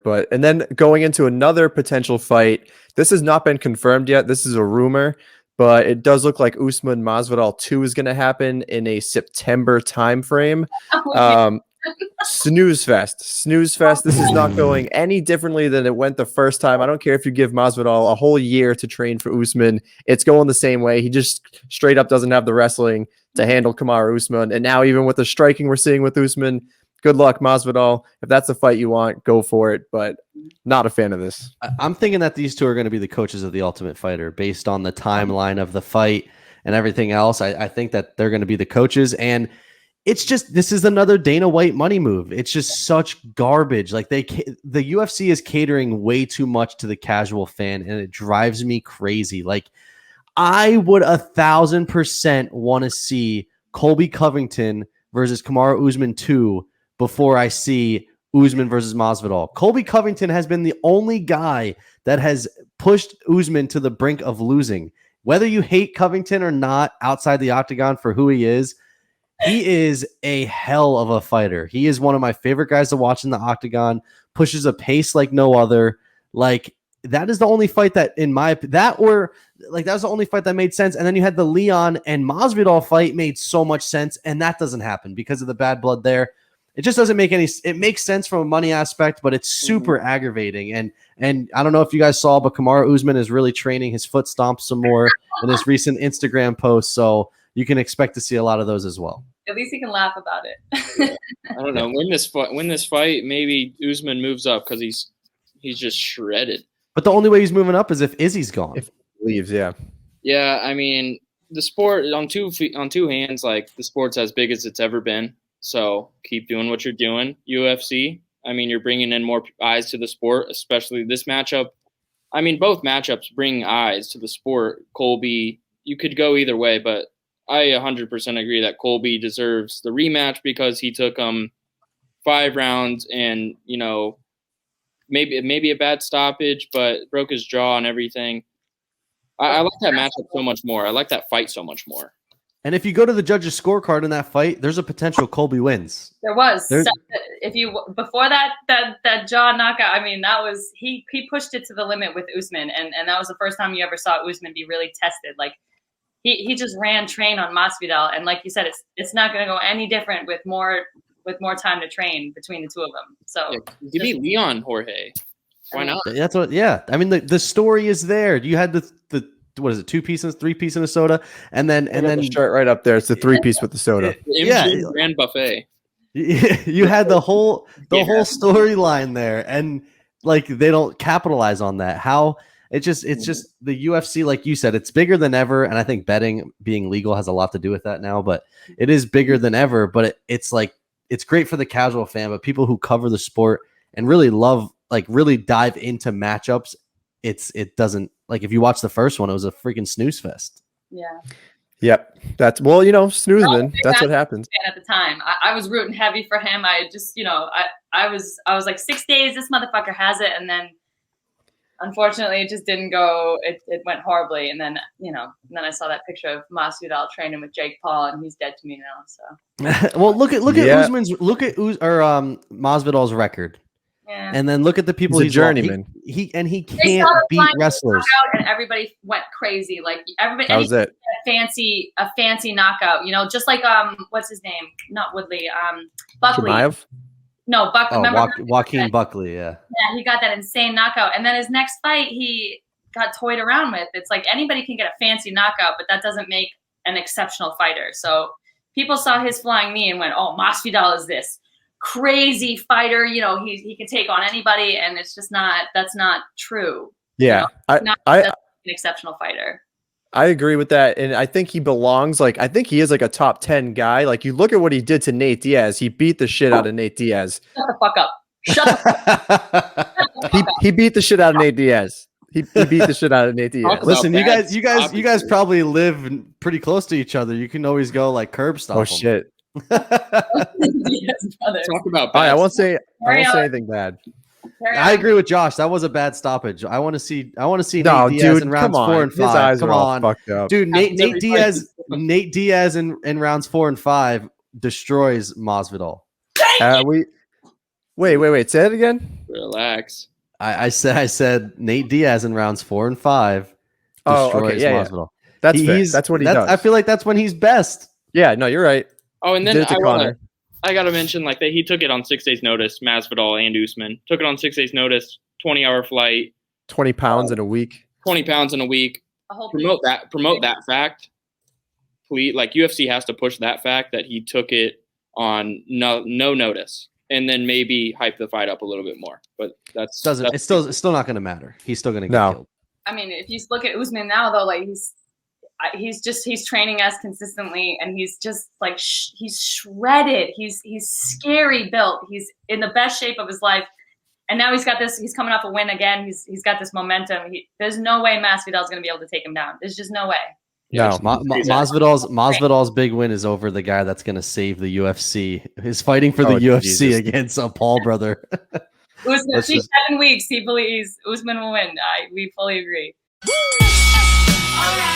But and then going into another potential fight, this has not been confirmed yet. This is a rumor, but it does look like Usman Masvidal 2 is going to happen in a September timeframe. Snooze fest. This is not going any differently than it went the first time. I don't care if you give Masvidal a whole year to train for Usman. It's going the same way. He just straight up doesn't have the wrestling to handle Kamaru Usman. And now even with the striking we're seeing with Usman, good luck, Masvidal. If that's the fight you want, go for it. But not a fan of this. I'm thinking that these two are going to be the coaches of the Ultimate Fighter based on the timeline of the fight and everything else. I think that they're going to be the coaches. And it's just, this is another Dana White money move. It's just such garbage. Like the UFC is catering way too much to the casual fan, and it drives me crazy. Like I would 1,000% want to see Colby Covington versus Kamaru Usman 2 before I see Usman versus Masvidal. Colby Covington has been the only guy that has pushed Usman to the brink of losing. Whether you hate Covington or not outside the octagon for who he is a hell of a fighter. He is one of my favorite guys to watch in the octagon, pushes a pace like no other. Like that is the only fight that that was the only fight that made sense. And then you had the Leon and Masvidal fight made so much sense, and that doesn't happen because of the bad blood there. It just doesn't make it makes sense from a money aspect, but it's super aggravating. And I don't know if you guys saw, but Kamaru Usman is really training his foot stomps some more in this recent Instagram post. So you can expect to see a lot of those as well. At least he can laugh about it. I don't know. Win this fight, maybe Usman moves up because he's just shredded. But the only way he's moving up is if Izzy's gone. If he leaves, yeah. Yeah, I mean, the sport on two hands, like the sport's as big as it's ever been. So keep doing what you're doing, UFC. I mean, you're bringing in more eyes to the sport, especially this matchup. I mean, both matchups bring eyes to the sport. Colby, you could go either way, but I 100% agree that Colby deserves the rematch because he took 5 rounds and, you know, maybe a bad stoppage, but broke his jaw and everything. I like that matchup so much more. I like that fight so much more. And if you go to the judges' scorecard in that fight, there's a potential Colby wins. There was. Before that jaw knockout, I mean, that was he pushed it to the limit with Usman, and that was the first time you ever saw Usman be really tested. Like he just ran train on Masvidal, and like you said, it's not going to go any different with more time to train between the two of them. So give me Leon, Jorge. Why not? That's what. Yeah, I mean the story is there. You had the what is it, 3-piece in a soda, and then the shirt right up there. It's the 3-piece with the soda. Grand buffet. You had the whole storyline there, and like they don't capitalize on that. How it's just the UFC, like you said, it's bigger than ever, and I think betting being legal has a lot to do with that now. But it is bigger than ever. But it's like it's great for the casual fan, but people who cover the sport and really love, like really dive into matchups, it doesn't. Like if you watch the first one, it was a freaking snooze fest. Yeah. Yep. That's snoozing. That's what happens. At the time, I was rooting heavy for him. I just, I was like 6 days. This motherfucker has it, and then unfortunately, it just didn't go. It went horribly, and then and then I saw that picture of Masvidal training with Jake Paul, and he's dead to me now. So. Well, look at Masvidal's record. Yeah. And then look at the people he's a journeyman. He can't beat wrestlers. And everybody went crazy. Like everybody, that was it. A fancy knockout. Just like what's his name? Not Woodley. Buckley. Chimaev? No, Buckley. Oh, Joaquin Buckley. Yeah. Yeah, he got that insane knockout, and then his next fight he got toyed around with. It's like anybody can get a fancy knockout, but that doesn't make an exceptional fighter. So people saw his flying knee and went, "Oh, Masvidal is this crazy fighter, he can take on anybody," and it's just that's not true. Yeah. That's an exceptional fighter. I agree with that. And I think he belongs, I think he is like a top 10 guy. Like you look at what he did to Nate Diaz. He beat the shit out of Nate Diaz. Shut the fuck up. Shut the fuck up. He beat the shit out of Nate Diaz. He beat the shit out of Nate Diaz. Listen, you guys probably live pretty close to each other. You can always go like curb stop. Oh shit. Talk about. I won't say anything bad. I agree with Josh. That was a bad stoppage. I want to see Nate Diaz in rounds 4 and 5. His eyes come on, fucked up. Dude. Nate Diaz in rounds 4 and 5 destroys Masvidal. Wait. Say it again. Relax. I said Nate Diaz in rounds 4 and 5 Oh, destroys okay, yeah. Masvidal. That's fair. That's what he does. I feel like that's when he's best. Yeah, no, you're right. Oh, and Did then it to Connor. I gotta mention like that he took it on 6 days' notice. Masvidal and Usman took it on 6 days' notice. 20-hour flight. 20 pounds in a week. 20 pounds in a week. A whole Promote that fact. Please, like UFC has to push that fact that he took it on no notice, and then maybe hype the fight up a little bit more. But it's still not going to matter. He's still going to get killed. I mean, if you look at Usman now, though, like he's training as consistently, and he's just like he's shredded. He's scary built. He's in the best shape of his life, and now he's got this. He's coming off a win again. He's got this momentum. There's no way Masvidal's going to be able to take him down. There's just no way. No, Masvidal's big win is over the guy that's going to save the UFC. He's fighting for the UFC against a Paul brother. Usman, 7 weeks. He believes Usman will win. We fully agree. All right.